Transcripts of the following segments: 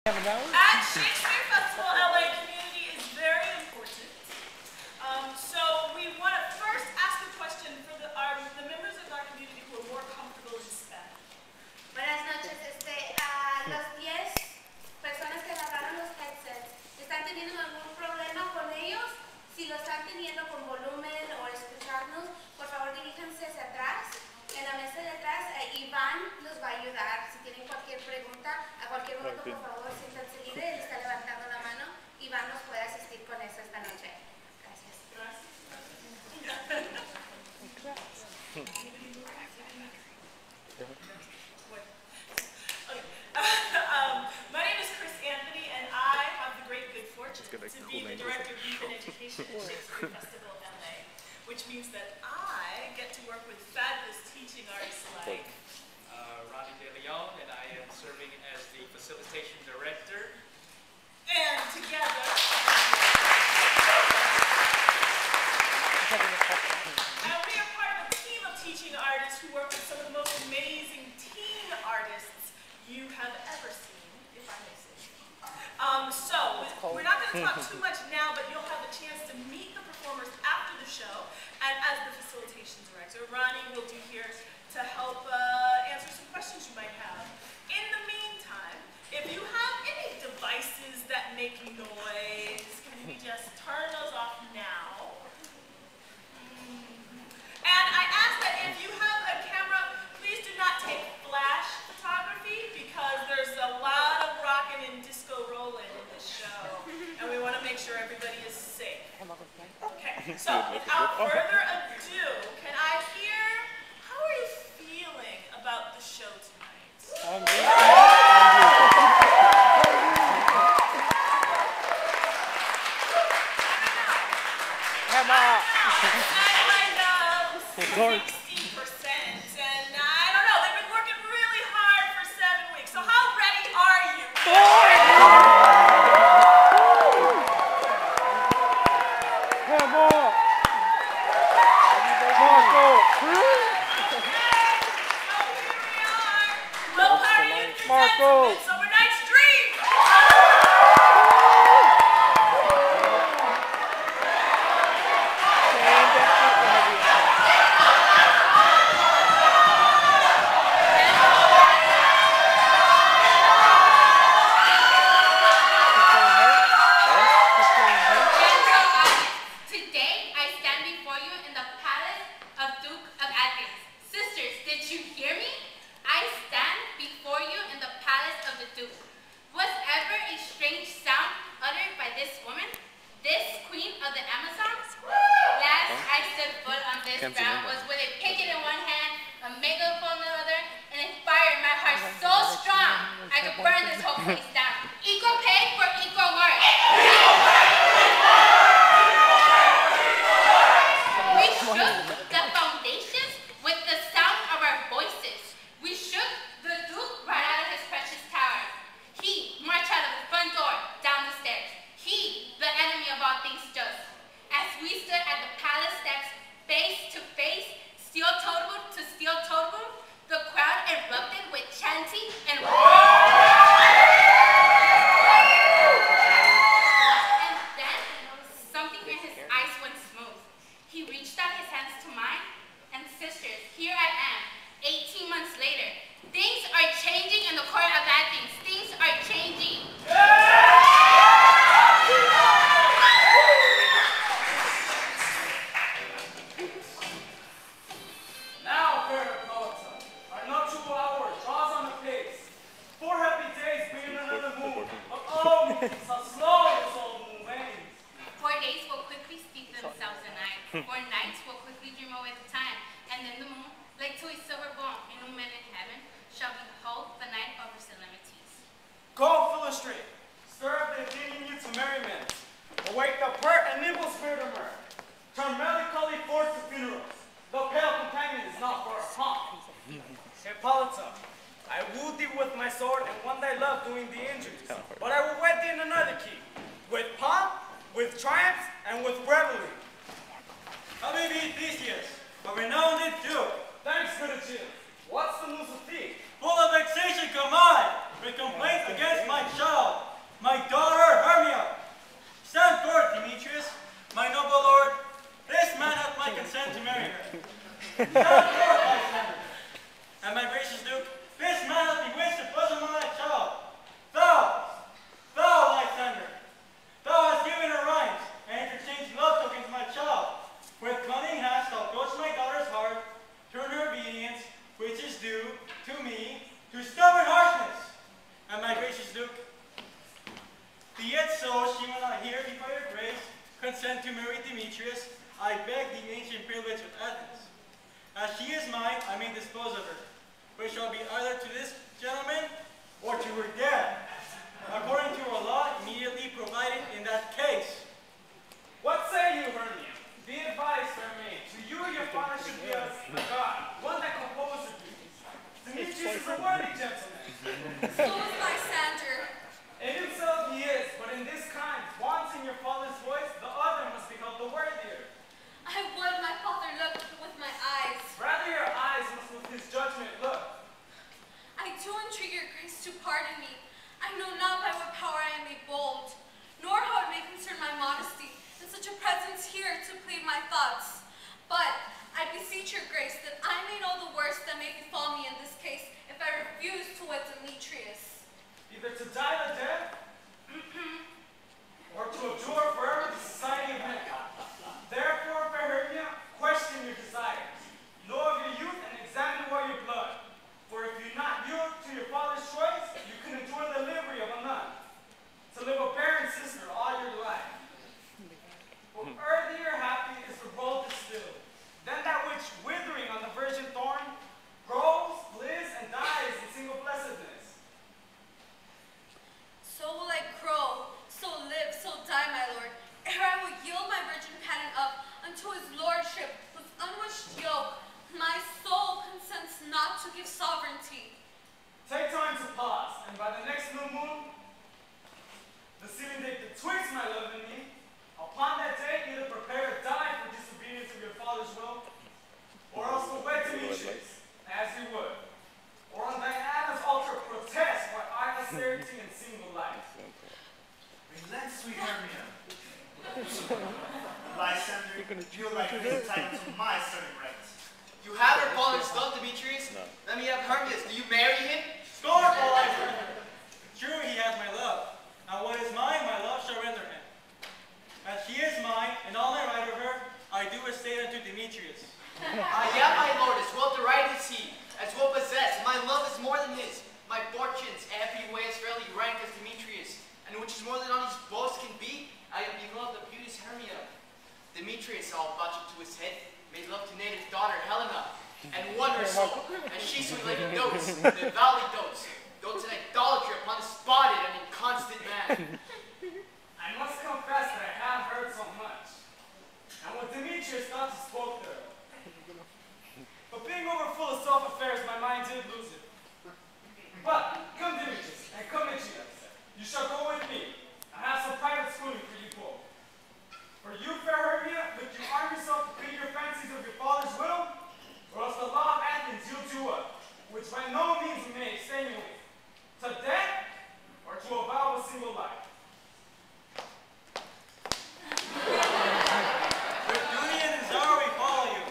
At Shakespeare Festival, LA community is very important. So we want to first ask a question for the members of our community who are more comfortable in Spanish. Buenas noches. Los 10 personas que agarraron los headsets, ¿están teniendo algún problema con ellos? Si lo están teniendo con volumen o escucharnos, por favor diríjanse hacia atrás. En la mesa de atrás, Iván los va a ayudar. Si tienen cualquier pregunta, a cualquier momento, por favor, siéntanse libre. Él está levantando la mano. Iván nos puede asistir con eso esta noche. Gracias. My name is Chris Anthony, and I have the great good fortune to be the Director of Youth and Education at Shakespeare Festival LA, which means that I get to work with fabulous teaching artists like Ronnie De Leon, and I am serving as the Facilitation Director. And together, and we are part of a team of teaching artists who work with some of the most amazing teen artists you have ever seen, if I may say so. We're not going to talk too much now, but you'll have a chance to meet the performers after the show. And as the Facilitation Director, Ronnie will be here to help answer some questions you might have. In the meantime, if you have any devices that make noise, can we just turn those off now? And I ask that if you have a camera, please do not take flash photography because there's a lot of rockin' and disco rolling in this show. And we want to make sure everybody is safe. Okay, so without further ado, can I hear, how are you feeling about the show tonight? Come on. I like 60%, and I don't know, they've been working really hard for 7 weeks, so how ready are you? Come on. So here we are, Will Party and Presents Midsummer Night's Dream! Was with a picket in one hand, a megaphone in the other, and a fire in my heart so strong I could burn this whole place down. Equal pay for equal work. We shook the foundations with the sound of our voices. We shook the Duke right out of his precious tower. He marched out of the front door, down the stairs. He, the enemy of all things just. As we stood at the palace steps, face to face, steel-toed to steel-toed, the crowd erupted with chanting and and then something in his eyes went smooth. He reached out his hands to mine, and sisters, here I am, 18 months later. Things are changing in the court of Athens. Things are changing. Or nights will quickly dream away the time, and then the moon, like to a silver bone in a men in heaven, shall behold the night of its calamities. Go illustrate, stir up the Athenian youths of merriment, awake the pert and nimble spirit of mirth, turn melancholy forth to funerals, the pale companion is not for our pomp. Hippolyta, I wooed thee with my sword and won thy love doing thee injuries, but I will wed thee in another key, with pomp, with triumphs, and with revelry. How may be Theseus, a renowned Duke? Thanks, good cheer. What's the news of thee? Full of vexation come I, with complaints against my child. consent to marry Demetrius, I beg the ancient privilege of Athens. As she is mine, I may dispose of her, but it shall be either to this gentleman or to her dad, according to our law immediately provided in that case. What say you, Hermia? Be advised, fair maid. To you, your father should be a god, one that composes you. Demetrius is a worthy gentleman. So is Lysander. In himself he is, but in this kind, wanting your father's voice, the other must be held the worthier. I would my father look with my eyes. Rather your eyes must with his judgment look. I do entreat your grace to pardon me. I know not by what power I am made bold, nor how it may concern my modesty in such a presence here to plead my thoughts. But I beseech your grace that I may know the worst that may befall me in this case if I refuse to wed Demetrius. Either to die the dead, or to abjure forever the society of men. Therefore, fair Hermia, question your desires. Know of your youth and examine your blood. For if you not yield to your father's choice, you can endure the livery of a nun, to live a barren sister all your life. For earthier happy is the world distilled, than that which, withering on the virgin thorn, grows, lives, and dies in single blessedness. So will I grow, so live, so die, my lord, ere I will yield my virgin pattern up unto his lordship with unwished yoke. My soul consents not to give sovereignty. Take time to pause, and by the next new moon, the ceiling day betwixt my love and me, upon that day either prepare to die for disobedience of your father's will, or else to wed Demetrius, as you would, or on Diana's altar protest by austerity and single life. Relent, sweet Hermia. Lysander, you like me entitled to my certain rights. You have her father's love, Demetrius. Let me have Hermia's. Do you marry him? Scornful, Lysander! True, he has my love. And what is mine, my love shall render him. As she is mine, and all I right of her, I do estate unto Demetrius. Yeah, my lord, as well to right is he, as well possessed. My love is more than his. My fortunes every way as fairly rank as Demetrius, and which is more than all his boasts can be, I am beloved of beauty's Hermia. Demetrius, all butched to his head, made love to native daughter Helena, and won her soul, and she sweet lady dotes, the valley dotes in idolatry upon a spotted and inconstant man. I must confess that I have heard so much, and what Demetrius thought to spoke thereof. But being over full of self-affairs, my mind did lose it. But come, Demetrius, and come, Midsummer. You shall go with me. I have some private schooling for you both. For you, fair Hermia, would you arm yourself to feed your fancies of your father's will, or else the law of Athens yields you up, which by no means we may extenuate, to death or to a vow of single life. With duty and desire we follow you.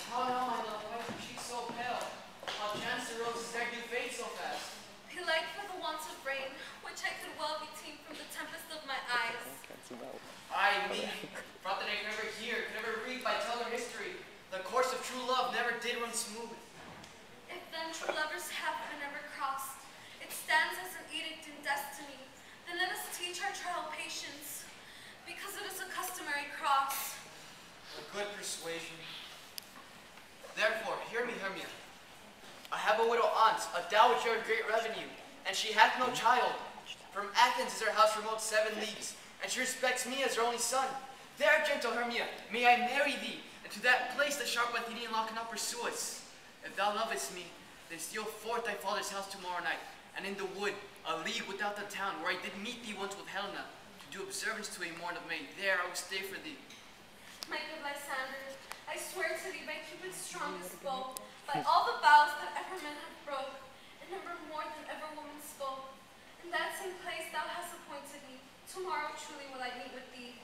How now, my love, why is your cheek so pale? How chance the roses stag do fade so fast? Belike for the want of rain, which I could well be tamed from the tempest of my eyes. Ay me, thought that I could never hear, could never read by tell or history. The course of true love never did run smooth. If then true lovers have been ever crossed, it stands as an edict in destiny. Then let us teach our trial patience, because it is a customary cross. A good persuasion. Therefore, hear me, Hermia. I have a widow aunt, a dowager of great revenue, and she hath no child. From Athens is her house remote 7 leagues, and she respects me as her only son. There, gentle Hermia, may I marry thee, and to that place the sharp Athenian law cannot pursue us. If thou lovest me, then steal forth thy father's house tomorrow night, and in the wood, a league without the town, where I did meet thee once with Helena, to do observance to a morn of May. There I will stay for thee. My good Lysander, I swear to thee by Cupid's strongest bow, by all the vows that ever men have broke, and number more than ever woman spoke. In that same place thou hast appointed me. Tomorrow truly will I meet with thee.